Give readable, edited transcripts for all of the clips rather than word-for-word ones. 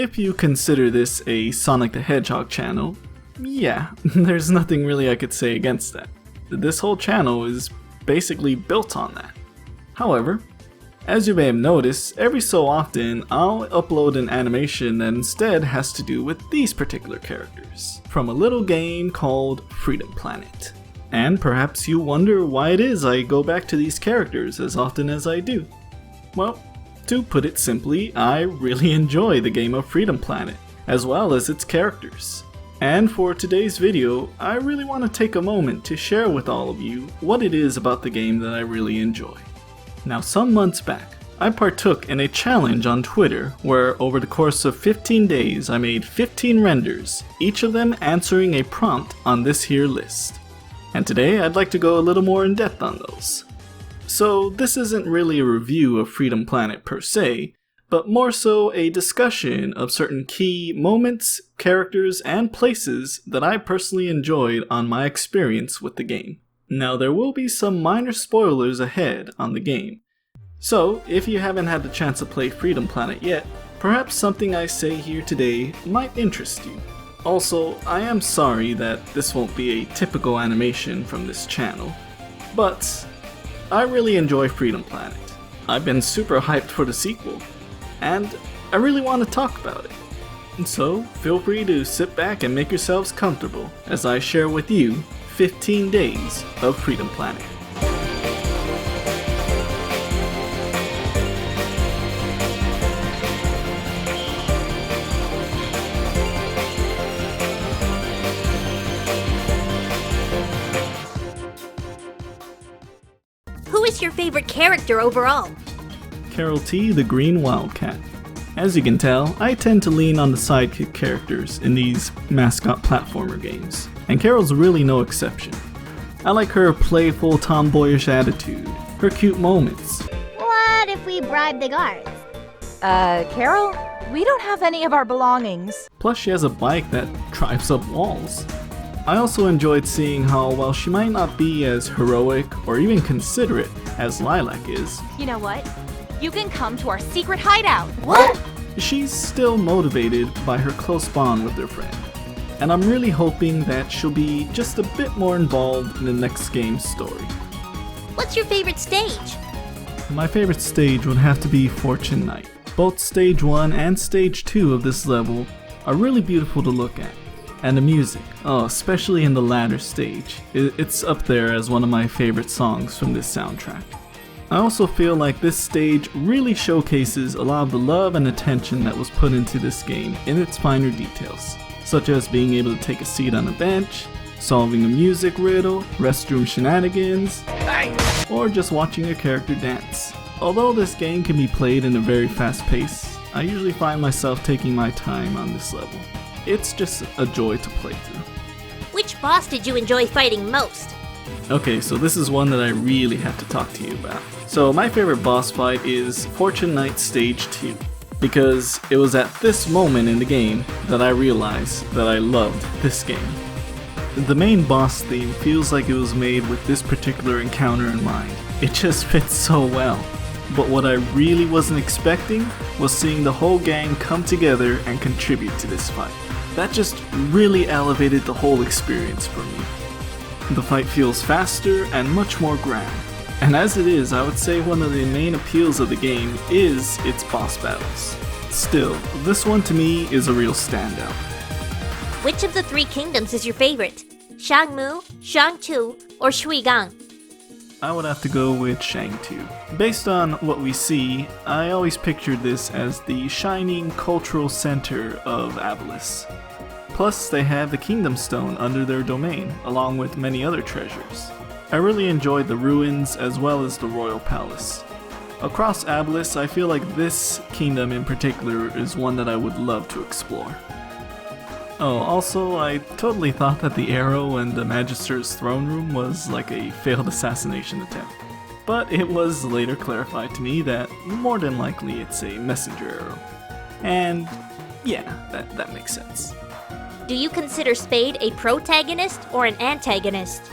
If you consider this a Sonic the Hedgehog channel, yeah, there's nothing really I could say against that. This whole channel is basically built on that. However, as you may have noticed, every so often I'll upload an animation that instead has to do with these particular characters, from a little game called Freedom Planet. And perhaps you wonder why it is I go back to these characters as often as I do. Well, to put it simply, I really enjoy the game of Freedom Planet, as well as its characters. And for today's video, I really want to take a moment to share with all of you what it is about the game that I really enjoy. Now, some months back, I partook in a challenge on Twitter where over the course of 15 days I made 15 renders, each of them answering a prompt on this here list. And today I'd like to go a little more in depth on those. So this isn't really a review of Freedom Planet per se, but more so a discussion of certain key moments, characters, and places that I personally enjoyed on my experience with the game. Now there will be some minor spoilers ahead on the game, so if you haven't had the chance to play Freedom Planet yet, perhaps something I say here today might interest you. Also, I am sorry that this won't be a typical animation from this channel, but I really enjoy Freedom Planet. I've been super hyped for the sequel, and I really want to talk about it. So feel free to sit back and make yourselves comfortable as I share with you 15 days of Freedom Planet. Who is your favorite character overall? Carol T, the Green Wildcat. As you can tell, I tend to lean on the sidekick characters in these mascot platformer games, and Carol's really no exception. I like her playful, tomboyish attitude, her cute moments. What if we bribe the guards? Carol? We don't have any of our belongings. Plus she has a bike that drives up walls. I also enjoyed seeing how, while she might not be as heroic or even considerate as Lilac is, You know what? You can come to our secret hideout. What? she's still motivated by her close bond with her friend. And I'm really hoping that she'll be just a bit more involved in the next game's story. What's your favorite stage? My favorite stage would have to be Fortune Night. Both Stage 1 and Stage 2 of this level are really beautiful to look at. And the music, especially in the latter stage, it's up there as one of my favorite songs from this soundtrack. I also feel like this stage really showcases a lot of the love and attention that was put into this game in its finer details, such as being able to take a seat on a bench, solving a music riddle, restroom shenanigans, or just watching a character dance. Although this game can be played in a very fast pace, I usually find myself taking my time on this level. It's just a joy to play through. Which boss did you enjoy fighting most? Okay, so this is one that I really have to talk to you about. So my favorite boss fight is Fortune Night Stage 2, because it was at this moment in the game that I realized that I loved this game. The main boss theme feels like it was made with this particular encounter in mind. It just fits so well. But what I really wasn't expecting was seeing the whole gang come together and contribute to this fight. That just really elevated the whole experience for me. The fight feels faster and much more grand. And as it is, I would say one of the main appeals of the game is its boss battles. Still, this one to me is a real standout. Which of the three kingdoms is your favorite? Shang, Shang 2, or Shuigang? I would have to go with Shang 2. Based on what we see, I always pictured this as the shining cultural center of Abyss. Plus, they have the Kingdom Stone under their domain, along with many other treasures. I really enjoyed the ruins as well as the Royal Palace. Across Abyss, I feel like this kingdom in particular is one that I would love to explore. Oh, also, I totally thought that the arrow in the Magister's throne room was like a failed assassination attempt. But it was later clarified to me that more than likely it's a messenger arrow. And yeah, that makes sense. Do you consider Spade a protagonist or an antagonist?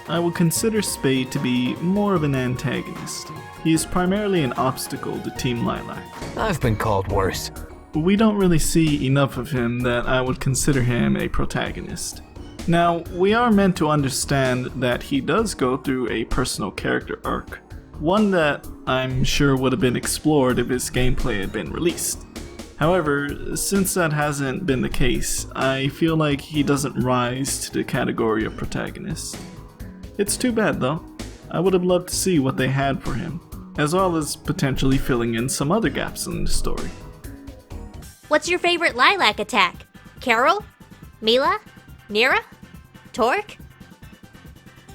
I would consider Spade to be more of an antagonist. He is primarily an obstacle to Team Lilac. I've been called worse. we don't really see enough of him that I would consider him a protagonist. Now, we are meant to understand that he does go through a personal character arc, one that I'm sure would have been explored if his gameplay had been released. However, since that hasn't been the case, I feel like he doesn't rise to the category of protagonist. It's too bad though. I would have loved to see what they had for him, as well as potentially filling in some other gaps in the story. What's your favorite Lilac attack? Carol? Mila? Nira? Torque?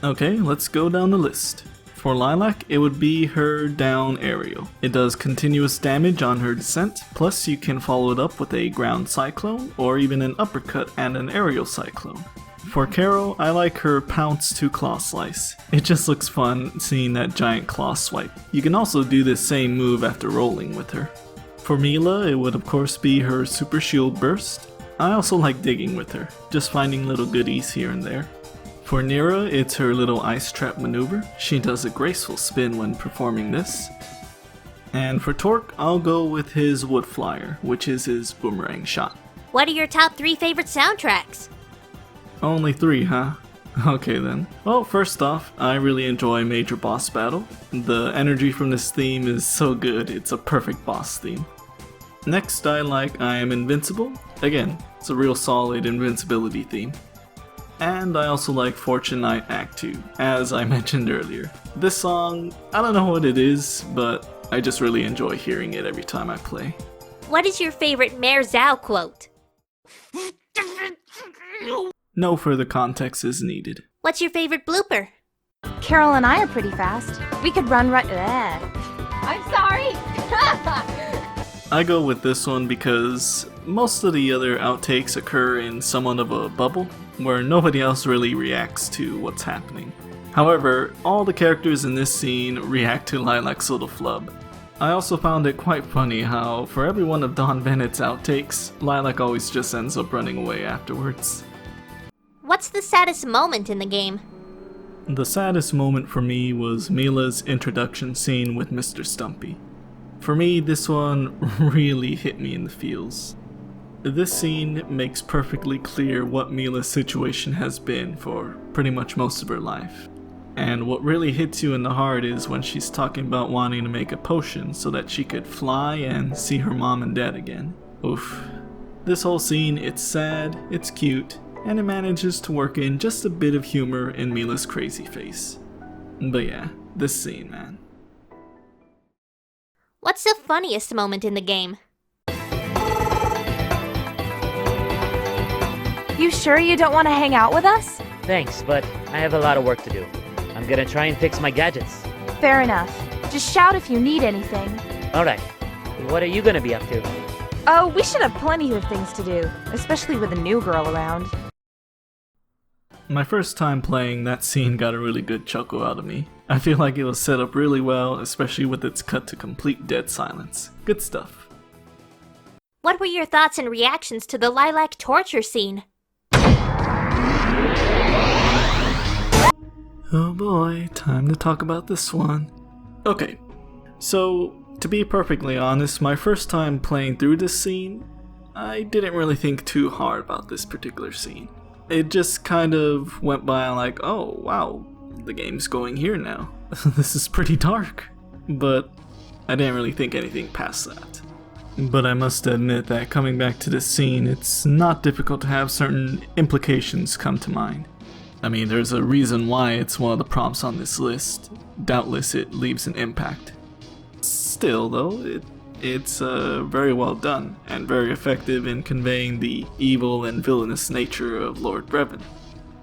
Okay, let's go down the list. For Lilac, it would be her down aerial. It does continuous damage on her descent, plus you can follow it up with a ground cyclone, or even an uppercut and an aerial cyclone. For Carol, I like her pounce to claw slice. It just looks fun seeing that giant claw swipe. You can also do this same move after rolling with her. For Mila, it would of course be her super shield burst. I also like digging with her, just finding little goodies here and there. For Nira, it's her little ice trap maneuver. She does a graceful spin when performing this. And for Torque, I'll go with his wood flyer, which is his boomerang shot. What are your top 3 favorite soundtracks? Only 3, huh? Okay then. Well, first off, I really enjoy Major Boss Battle. The energy from this theme is so good, it's a perfect boss theme. Next, I like I Am Invincible. Again, it's a real solid invincibility theme. And I also like Fortune Knight Act 2, as I mentioned earlier. This song, I don't know what it is, but I just really enjoy hearing it every time I play. What is your favorite Mayor Zhao quote? No further context is needed. What's your favorite blooper? Carol and I are pretty fast. We could run right. I'm sorry. I go with this one because most of the other outtakes occur in somewhat of a bubble, where nobody else really reacts to what's happening. However, all the characters in this scene react to Lilac's little flub. I also found it quite funny how, for every one of Don Bennett's outtakes, Lilac always just ends up running away afterwards. What's the saddest moment in the game? The saddest moment for me was Mila's introduction scene with Mr. Stumpy. For me, this one really hit me in the feels. This scene makes perfectly clear what Mila's situation has been for pretty much most of her life. And what really hits you in the heart is when she's talking about wanting to make a potion so that she could fly and see her mom and dad again. Oof. This whole scene, it's sad, it's cute, and it manages to work in just a bit of humor in Mila's crazy face. But yeah, this scene, man. What's the funniest moment in the game? You sure you don't want to hang out with us? Thanks, but I have a lot of work to do. I'm gonna try and fix my gadgets. Fair enough. Just shout if you need anything. Alright, what are you gonna be up to? Oh, we should have plenty of things to do, especially with a new girl around. My first time playing, that scene got a really good chuckle out of me. I feel like it was set up really well, especially with its cut to complete dead silence. Good stuff. What were your thoughts and reactions to the Lilac torture scene? Oh boy, time to talk about this one. Okay, so to be perfectly honest, my first time playing through this scene, I didn't really think too hard about this particular scene. It just kind of went by like, oh wow, the game's going here now. This is pretty dark. But I didn't really think anything past that. But I must admit that coming back to this scene, it's not difficult to have certain implications come to mind. I mean, there's a reason why it's one of the prompts on this list. Doubtless it leaves an impact. Still though, it's very well done, and very effective in conveying the evil and villainous nature of Lord Brevon.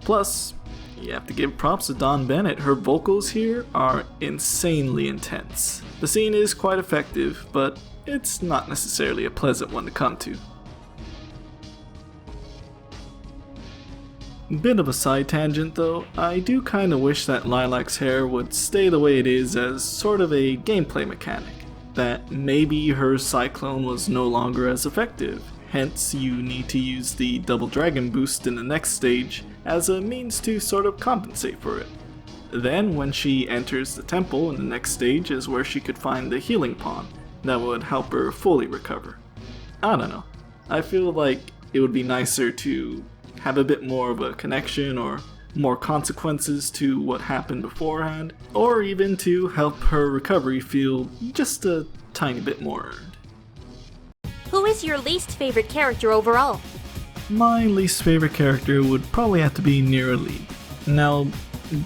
Plus, you have to give props to Dawn Bennett. Her vocals here are insanely intense. The scene is quite effective, but it's not necessarily a pleasant one to come to. Bit of a side tangent though, I do kinda wish that Lilac's hair would stay the way it is as sort of a gameplay mechanic. That maybe her cyclone was no longer as effective, hence you need to use the double dragon boost in the next stage as a means to sort of compensate for it. Then when she enters the temple in the next stage is where she could find the healing pawn that would help her fully recover. I don't know. I feel like it would be nicer to have a bit more of a connection or more consequences to what happened beforehand, or even to help her recovery feel just a tiny bit more earned. Who is your least favorite character overall? My least favorite character would probably have to be Lilac. Now,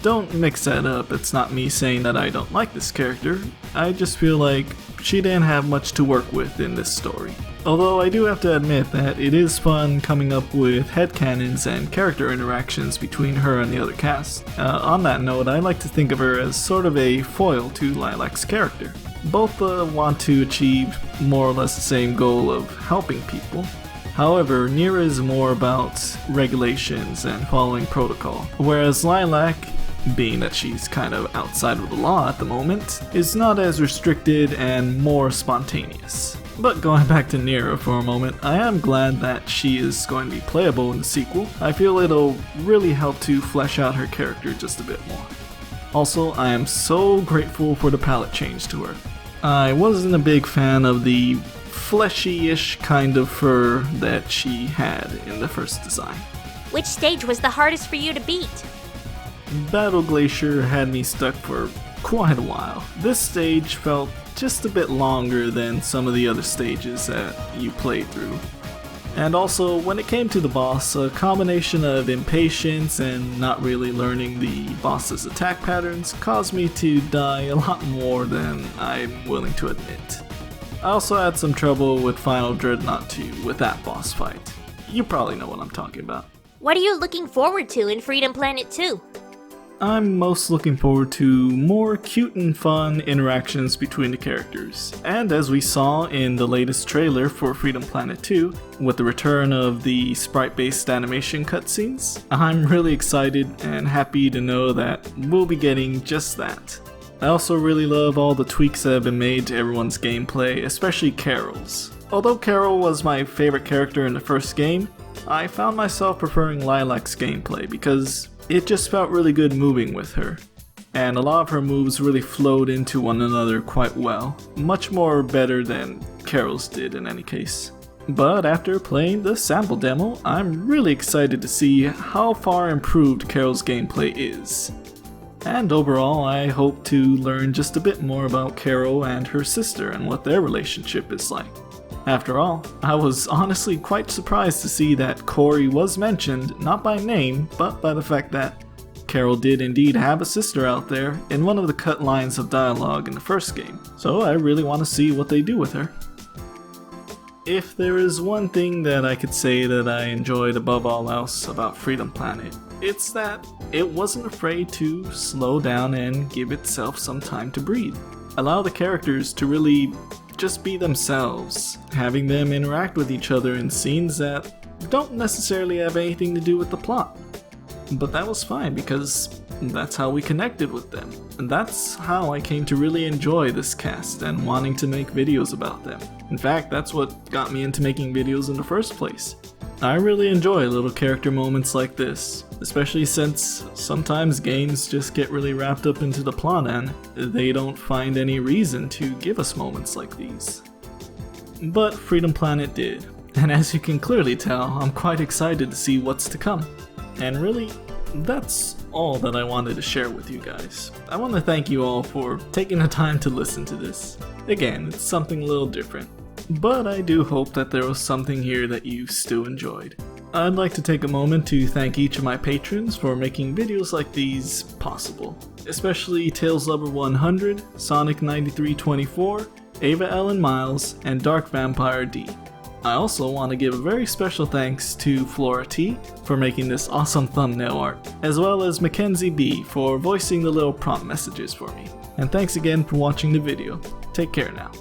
don't mix that up, it's not me saying that I don't like this character, I just feel like she didn't have much to work with in this story. Although I do have to admit that it is fun coming up with headcanons and character interactions between her and the other cast. On that note, I like to think of her as sort of a foil to Lilac's character. Both want to achieve more or less the same goal of helping people. However, Nira is more about regulations and following protocol, whereas Lilac, being that she's kind of outside of the law at the moment, is not as restricted and more spontaneous. But going back to Nira for a moment, I am glad that she is going to be playable in the sequel. I feel it'll really help to flesh out her character just a bit more. Also, I am so grateful for the palette change to her. I wasn't a big fan of the fleshy-ish kind of fur that she had in the first design. Which stage was the hardest for you to beat? Battle Glacier had me stuck for quite a while. This stage felt just a bit longer than some of the other stages that you played through. And also, when it came to the boss, a combination of impatience and not really learning the boss's attack patterns caused me to die a lot more than I'm willing to admit. I also had some trouble with Final Dreadnought 2 with that boss fight. You probably know what I'm talking about. What are you looking forward to in Freedom Planet 2? I'm most looking forward to more cute and fun interactions between the characters. And as we saw in the latest trailer for Freedom Planet 2, with the return of the sprite-based animation cutscenes, I'm really excited and happy to know that we'll be getting just that. I also really love all the tweaks that have been made to everyone's gameplay, especially Carol's. Although Carol was my favorite character in the first game, I found myself preferring Lilac's gameplay because it just felt really good moving with her. And a lot of her moves really flowed into one another quite well, much more better than Carol's did in any case. But after playing the sample demo, I'm really excited to see how far improved Carol's gameplay is. And overall, I hope to learn just a bit more about Carol and her sister and what their relationship is like. After all, I was honestly quite surprised to see that Corey was mentioned, not by name, but by the fact that Carol did indeed have a sister out there in one of the cut lines of dialogue in the first game, so I really want to see what they do with her. If there is one thing that I could say that I enjoyed above all else about Freedom Planet, it's that it wasn't afraid to slow down and give itself some time to breathe. Allow the characters to really just be themselves, having them interact with each other in scenes that don't necessarily have anything to do with the plot. But that was fine because that's how we connected with them. And that's how I came to really enjoy this cast and wanting to make videos about them. In fact, that's what got me into making videos in the first place. I really enjoy little character moments like this, especially since sometimes games just get really wrapped up into the plot and they don't find any reason to give us moments like these. But Freedom Planet did, and as you can clearly tell, I'm quite excited to see what's to come. And really, that's all that I wanted to share with you guys. I want to thank you all for taking the time to listen to this. Again, it's something a little different, but I do hope that there was something here that you still enjoyed. I'd like to take a moment to thank each of my patrons for making videos like these possible, especially TalesLover100, Sonic9324, Eva Ellen Miles, and DarkVampireDee. I also want to give a very special thanks to Flora T for making this awesome thumbnail art, as well as Mackenzie B for voicing the little prompt messages for me. And thanks again for watching the video. Take care now.